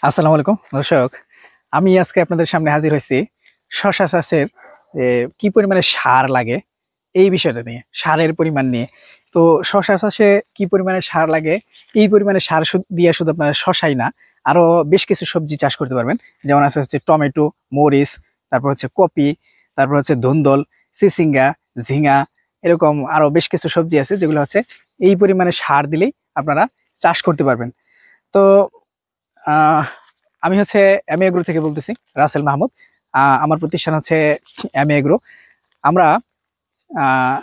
আসসালামু আলাইকুম দর্শক, আমি আজকে আপনাদের সামনে হাজির হয়েছি শশা চাষের কি পরিমাণে সার লাগে এই বিষয়টা নিয়ে, সারের পরিমাণ নিয়ে। তো শশা চাষে কি পরিমাণে সার লাগে, এই পরিমাণে সার দিয়ে শুধু আপনারা শশাই না, আরো বেশ কিছু সবজি চাষ করতে পারবেন। যেমন আছে হচ্ছে টমেটো, মরিচ, তারপর হচ্ছে কপি, তারপর হচ্ছে ধুন্দল, চিচিঙ্গা, ঝিঙা, এরকম আরো বেশ কিছু সবজি আছে যেগুলো হচ্ছে এই পরিমাণে সার দিলেই আপনারা চাষ করতে পারবেন। তো আহ, আমি হচ্ছে এমএ এগ্রো থেকে বলতেছি, রাসেল মাহমুদ। আমার প্রতিষ্ঠান হচ্ছে এমএ এগ্রো। আমরা আহ,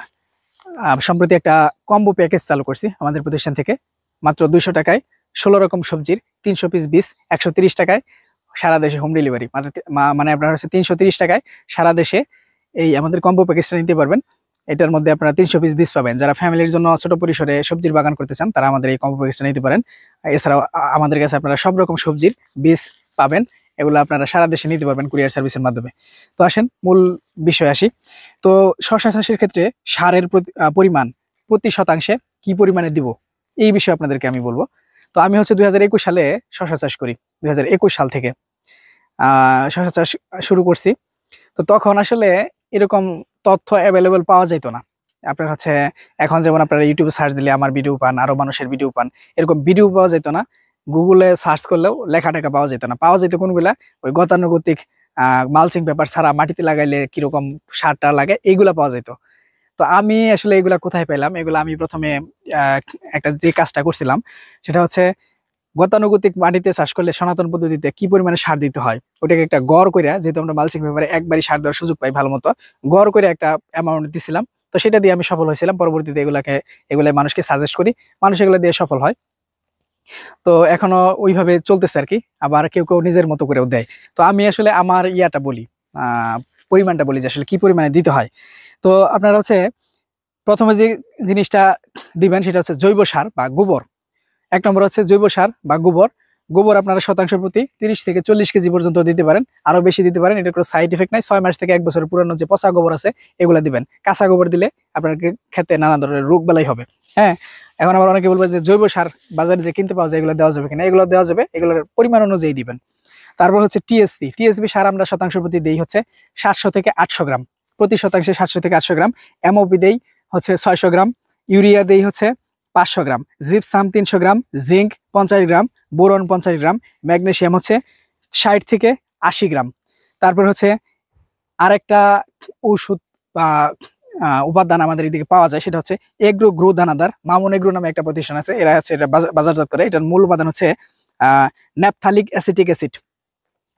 সম্প্রতি একটা কম্বো প্যাকেজ চালু করছি আমাদের প্রতিষ্ঠান থেকে। মাত্র 200 টাকায় 16 রকম সবজির 300 পিস বীজ, 130 টাকায় সারা দেশে হোম ডেলিভারি। মানে আপনার হচ্ছে 330 টাকায় সারা দেশে এই আমাদের কম্বো প্যাকেজটা নিতে পারবেন। এটার মধ্যে আপনারা 300 পিস বীজ পাবেন। যারা ফ্যামিলির জন্য ছোট পরিসরে সবজির বাগান করতে চান তারা আমাদের এই কম্বো প্যাকেজটা নিতে পারেন। এছাড়াও আমাদের কাছে আপনারা সব রকম সবজির বীজ পাবেন। এগুলো আপনারা সারা দেশে নিতে পারবেন কুরিয়ার সার্ভিসের মাধ্যমে। তো আসেন মূল বিষয় আসি। তো শশা চাষের ক্ষেত্রে সারের পরিমাণ প্রতি শতাংশে কি পরিমাণে দিব, এই বিষয়ে আপনাদেরকে আমি বলবো। তো আমি হচ্ছে 2021 সালে শশা চাষ করি। 2021 সাল থেকে শশা চাষ শুরু করছি। তো তখন আসলে এরকম তথ্য অ্যাভেলেবল পাওয়া যেত না। আপনার হচ্ছে এখন যেমন আপনারা ইউটিউবে সার্চ দিলে আমার ভিডিও পান, আরো মানুষের ভিডিও পান, এরকম ভিডিও পাওয়া যেত না। গুগলে সার্চ করলেও লেখা টেখা পাওয়া যেত না। পাওয়া যেত কোনগুলা, ওই গতানুগতিক মালচিং পেপার ছাড়া মাটিতে লাগাইলে কিরকম সারটা লাগে এইগুলা পাওয়া যেত। তো আমি আসলে এগুলা কোথায় পেলাম, এগুলা আমি প্রথমে আহ, একটা যে কাজটা করছিলাম সেটা হচ্ছে গতানুগতিক মাটিতে চাষ করলে সনাতন পদ্ধতিতে কি পরিমাণে সার দিতে হয় ওটাকে একটা গড় করে, যেহেতু আমরা মালচিং পেপারে একবারই সার দেওয়ার সুযোগ পাই ভালো মতো, গড় করে একটা অ্যামাউন্ট দিছিলাম। তো সেটা দিয়ে আমি সফল হয়েছিলাম। পরবর্তীতে এগুলা মানুষকে সাজেস্ট করি, মানুষ এগুলো দিয়ে সফল হয়। তো এখনো ওইভাবে চলতেছে আর কি। আবার কেউ কেউ নিজের মতো করেও দেয়। তো আমি আসলে আমার ইয়াটা বলি, আহ পরিমাণটা বলি যে আসলে কি পরিমাণে দিতে হয়। তো আপনারা হচ্ছে প্রথমে যে জিনিসটা দিবেন সেটা হচ্ছে জৈব সার বা গোবর। 1 নম্বর হচ্ছে জৈব সার বা গোবর। গোবর আপনারা শতাংশ প্রতি 30 থেকে 40 কেজি পর্যন্ত দিতে পারেন, আরো বেশি দিতে পারেন। এটা কোনো সাইড এফেক্ট নাই। 6 মাস থেকে 1 বছর পুরানো যে পচা গোবর আছে এগুলা দিবেন। কাঁচা গোবর দিলে আপনার খেতে নানা ধরনের রোগ বালাই হবে। হ্যাঁ, এখন আবার অনেকে বলবে যে জৈব সার বাজারে যে কিনতে পাওয়া যায় এগুলো দেওয়া যাবে কিনা, এগুলো দেওয়া যাবে, এগুলোর পরিমাণ অনুযায়ী দিবেন। তারপর হচ্ছে টিএসপি। টিএসপি সার আমরা শতাংশ প্রতি দেই হচ্ছে 700 থেকে 800 গ্রাম, প্রতি শতাংশে 700 থেকে 800 গ্রাম। এমওপি দেই হচ্ছে 600 গ্রাম। ইউরিয়া দেই হচ্ছে 500 গ্রাম। জিপসাম 300 গ্রাম। জিঙ্ক 50 গ্রাম। বোরন 50 গ্রাম। ম্যাগনেসিয়াম হচ্ছে 60 থেকে 80 গ্রাম। তারপর হচ্ছে আরেকটা ঔষধ বা উপাদান আমাদের এদিকে পাওয়া যায়, সেটা হচ্ছে এগ্রো গ্রো দানাদার। মামুন এগ্রো নামে একটা প্রতিষ্ঠান আছে, এরা হচ্ছে এটা বাজারজাত করে। এটার মূল উপাদান হচ্ছে ন্যাপথালিক অ্যাসিটিক অ্যাসিড।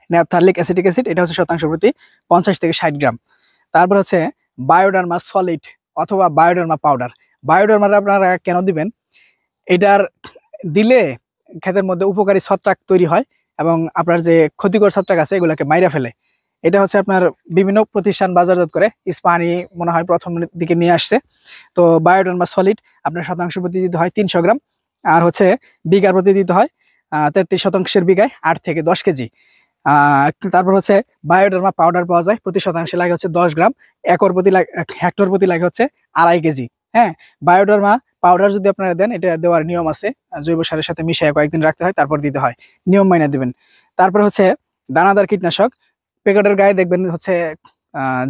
ন্যাপথালিক অ্যাসিটিক অ্যাসিড এটা হচ্ছে শতাংশ প্রতি 50 থেকে 60 গ্রাম। তারপর হচ্ছে বায়োডার্মা সলিড অথবা বায়োডার্মা পাউডার। বায়োডার্মাটা আপনারা কেন দিবেন, এটার দিলে ক্ষেতের মধ্যে উপকারী ছত্রাক তৈরি হয় এবং আপনার যে ক্ষতিকর ছত্রাক আছে এগুলোকে মাইরা ফেলে। এটা হচ্ছে আপনার বিভিন্ন প্রতিষ্ঠান বাজারজাত করে। ইস্পাহানি মনে হয় প্রথম দিকে নিয়ে আসছে। তো বায়োডার্মা সলিড আপনার শতাংশ প্রতি দিতে হয় 300 গ্রাম। আর হচ্ছে বিঘার প্রতি দিতে হয় 33 শতাংশের বিঘায় 8 থেকে 10 কেজি। তারপর হচ্ছে বায়োডার্মা পাউডার পাওয়া যায়, প্রতি শতাংশে লাগে হচ্ছে 10 গ্রাম। হেক্টর প্রতি লাগে হচ্ছে 2.5 কেজি। হ্যাঁ, বায়োডার্মা পাউডার যদি আপনারা দেন, এটা দেওয়ার নিয়ম আছে। জৈব সারের সাথে মিশিয়ে কয়েকদিন রাখতে হয়, তারপর দিতে হয়। নিয়ম মাইনে দিবেন। তারপর হচ্ছে দানাদার কীটনাশক। প্যাকেটের গায়ে দেখবেন হচ্ছে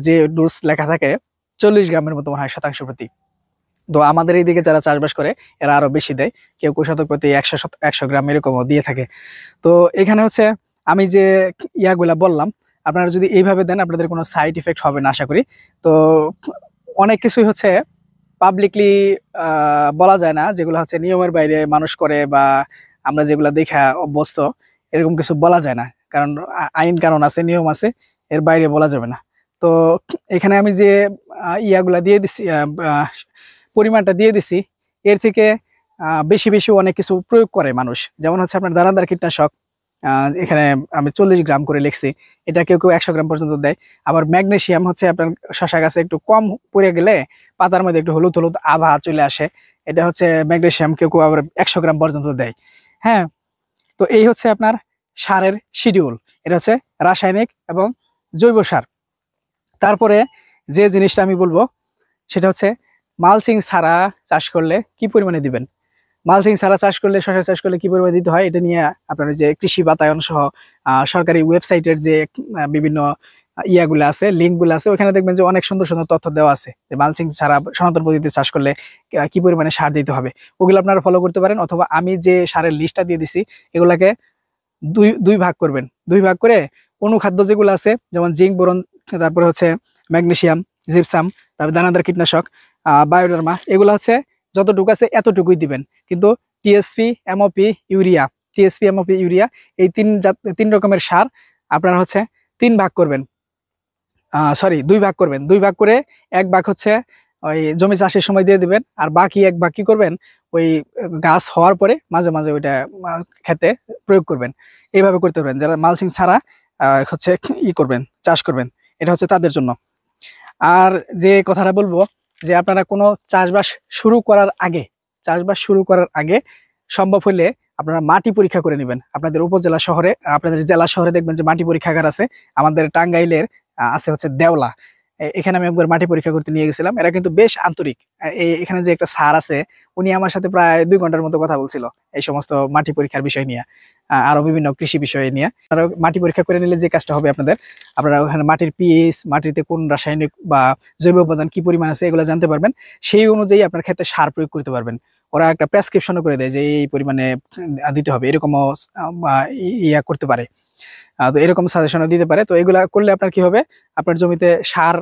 যে ডোজ লেখা থাকে 40 গ্রামের মতো মনে হয় শতাংশ প্রতি। তো আমাদের এইদিকে যারা চাষবাস করে এরা আরো বেশি দেয়। কেউ কেউ শতক প্রতি 100 গ্রাম এরকমও দিয়ে থাকে। তো এখানে হচ্ছে আমি যে ইয়াগুলা বললাম, আপনারা যদি এইভাবে দেন আপনাদের কোনো সাইড ইফেক্ট হবে না আশা করি। তো অনেক কিছুই হচ্ছে পাবলিকলি বলা যায় না, যেগুলো হচ্ছে নিয়মের বাইরে মানুষ করে বা আমরা যেগুলা দেখা অভ্যস্ত, এরকম কিছু বলা যায় না। কারণ আইন কানুন আছে, নিয়ম আছে, এর বাইরে বলা যাবে না। তো এখানে আমি যে ইয়াগুলা দিয়ে দিছি, পরিমাণটা দিয়ে দিছি, এর থেকে বেশি বেশি অনেক কিছু প্রয়োগ করে মানুষ। যেমন হচ্ছে আপনার দানাদার কীটনাশক, এখানে আমি 40 গ্রাম করে লিখছি। এটা কেউ কেউ 100 গ্রাম পর্যন্ত দেয়। আবার ম্যাগনেসিয়াম হচ্ছে আপনার শশা গাছে একটু কম পড়ে গেলে পাতার মধ্যে একটু হলুদ হলুদ আভা চলে আসে, এটা হচ্ছে ম্যাগনেসিয়াম, কেউ কেউ আবার 100 গ্রাম পর্যন্ত দেয়। হ্যাঁ, তো এই হচ্ছে আপনার সারের শিডিউল। এটা হচ্ছে রাসায়নিক এবং জৈব সার। তারপরে যে জিনিসটা আমি বলবো সেটা হচ্ছে মালচিং ছাড়া চাষ করলে কি পরিমাণে দিবেন। মালচিং ছাড়া চাষ করলে, শশা চাষ করলে কি পরিমাণে দিতে হয় এটা নিয়ে আপনার যে কৃষি বাতায়ন সহ সরকারি ওয়েবসাইটের যে বিভিন্ন ইয়াগুলো আছে, লিঙ্কগুলো আছে, ওখানে দেখবেন যে অনেক সুন্দর সুন্দর তথ্য দেওয়া আছে যে মালচিং ছাড়া সনাতন পদ্ধতিতে চাষ করলে কি পরিমাণে সার দিতে হবে। ওগুলো আপনারা ফলো করতে পারেন, অথবা আমি যে সারের লিস্টটা দিয়ে দিছি এগুলাকে দুই দুই ভাগ করবেন। দুই ভাগ করে অনুখাদ্য যেগুলো আছে, যেমন জিঙ্ক, বোরন, তারপরে হচ্ছে ম্যাগনেসিয়াম, জিপসাম, তারপর দানাদার কীটনাশক, বায়োডার্মা, এগুলো হচ্ছে যতটুকু আছে এতটুকুই দিবেন। কিন্তু TSP, MOP, urea, TSP, MOP, urea, এই তিন রকমের সার আপনারা হচ্ছে তিন ভাগ করবেন, সরি দুই ভাগ করবেন। দুই ভাগ করে এক ভাগ হচ্ছে ওই জমি চাষের সময় দিয়ে দিবেন, আর বাকি এক ভাগ কি করবেন, ওই গাছ হওয়ার পরে মাঝে মাঝে ওইটা খেতে প্রয়োগ করবেন। এইভাবে করতে পারবেন যারা মালচিং ছাড়া হচ্ছে করবেন, চাষ করবেন, এটা হচ্ছে তাদের জন্য। আর যে কথাটা বলবো যে আপনারা কোনো চাষবাস শুরু করার আগে, সম্ভব হলে আপনারা মাটি পরীক্ষা করে নেবেন। আপনাদের উপজেলা শহরে, আপনাদের জেলা শহরে দেখবেন যে মাটি পরীক্ষাগার আছে। আমাদের টাঙ্গাইলের আছে হচ্ছে দেওলা, এখানে আমি একবার মাটি পরীক্ষা করতে নিয়ে গেছিলাম। এরা কিন্তু বেশ আন্তরিক। এখানে যে একটা স্যার আছে, উনি আমার সাথে প্রায় 2 ঘন্টার মতো কথা বলছিল এই সমস্ত মাটি পরীক্ষার বিষয় নিয়ে, আরো বিভিন্ন কৃষি বিষয় নিয়ে। আর মাটি পরীক্ষা করে নিলে যে কাজটা হবে আপনারা ওখানে মাটির পিএইচ, মাটিতে কোন রাসায়নিক বা জৈব উপাদান কি পরিমাণ আছে এগুলো জানতে পারবেন। সেই অনুযায়ী আপনার ক্ষেত্রে সার প্রয়োগ করতে পারবেন। ওরা একটা প্রেসক্রিপশনও করে দেয় যে এই পরিমাণে দিতে হবে, এরকমও ইয়া করতে পারে। তো এরকম সাজেশনও দিতে পারে। তো এগুলা করলে আপনার কি হবে, আপনার জমিতে সার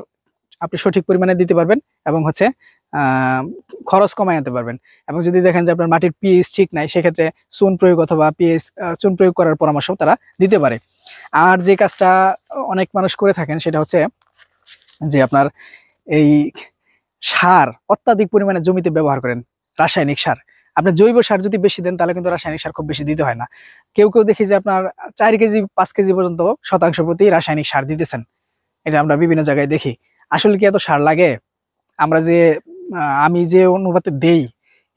আপনি সঠিক পরিমাণে দিতে পারবেন এবং হচ্ছে খরচ কমায় আনতে পারবেন। এবং যদি দেখেন যে আপনার মাটির পিএইচ ঠিক নাই, সেক্ষেত্রে চুন প্রয়োগ অথবা চুন প্রয়োগ করার পরামর্শ তারা দিতে পারে। আর যে কাজটা অনেক মানুষ করে থাকেন সেটা হচ্ছে যে আপনার এই সার অত্যাধিক পরিমাণে জমিতে ব্যবহার করেন, রাসায়নিক সার। আপনি জৈব সার যদি বেশি দেন তাহলে কিন্তু রাসায়নিক সার খুব বেশি দিতে হয় না। কেউ কেউ দেখি যে আপনার 4 কেজি 5 কেজি পর্যন্ত শতাংশ প্রতি রাসায়নিক সার দিতেছেন, এটা আমরা বিভিন্ন জায়গায় দেখি। আসলে কি এত সার লাগে? আমরা যে আমি যে অনুপাতে দেই,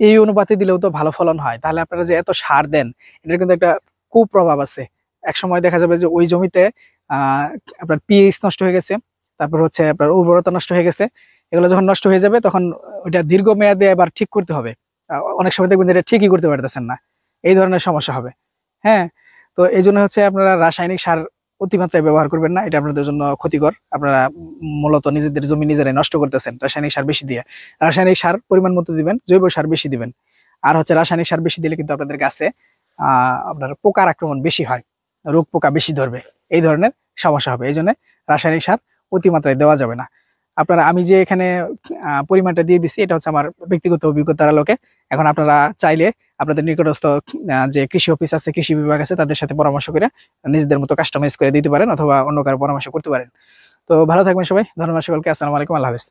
এই অনুপাতে দিলেও তো ভালো ফলন হয়। তাহলে আপনারা যে এত সার দেন, এটার কিন্তু একটা কুপ্রভাব আছে। এক সময় দেখা যাবে যে ওই জমিতে আপনার পিএইচ নষ্ট হয়ে গেছে, তারপর হচ্ছে আপনার উর্বরতা নষ্ট হয়ে গেছে। এগুলো যখন নষ্ট হয়ে যাবে তখন ওইটা দীর্ঘমেয়াদে আবার ঠিক করতে হবে। অনেক সময় দেখবেন যে এটা ঠিকই করতে পারতেছেন না, এই ধরনের সমস্যা হবে। হ্যাঁ, তো এই জন্য হচ্ছে আপনারা রাসায়নিক সার অতিমাত্রায় ব্যবহার করবেন না, এটা আপনাদের জন্য ক্ষতিকর। আপনারা মূলত নিজেদের জমি নিজেরাই নষ্ট করতেছেন রাসায়নিক সার বেশি দিয়ে। রাসায়নিক সার পরিমাণ মতো দিবেন, জৈব সার বেশি দিবেন। আর হচ্ছে রাসায়নিক সার বেশি দিলে কিন্তু আপনাদের গাছে আপনার পোকার আক্রমণ বেশি হয়, রোগ পোকা বেশি ধরবে, এই ধরনের সমস্যা হবে। এই জন্য রাসায়নিক সার অতিমাত্রায় দেওয়া যাবে না। আপনারা, আমি যে এখানে পরিমাণটা দিয়ে দিচ্ছি এটা হচ্ছে আমার ব্যক্তিগত অভিজ্ঞতার আলোকে। এখন আপনারা চাইলে আপনাদের নিকটস্থ যে কৃষি অফিস আছে, কৃষি বিভাগ আছে, তাদের সাথে পরামর্শ করে নিজেদের মতো কাস্টমাইজ করে দিতে পারেন, অথবা অন্য কারো পরামর্শ করতে পারেন। তো ভালো থাকবেন সবাই, ধন্যবাদ সকলকে, আসসালামু আলাইকুম, আল্লাহ হাফেজ।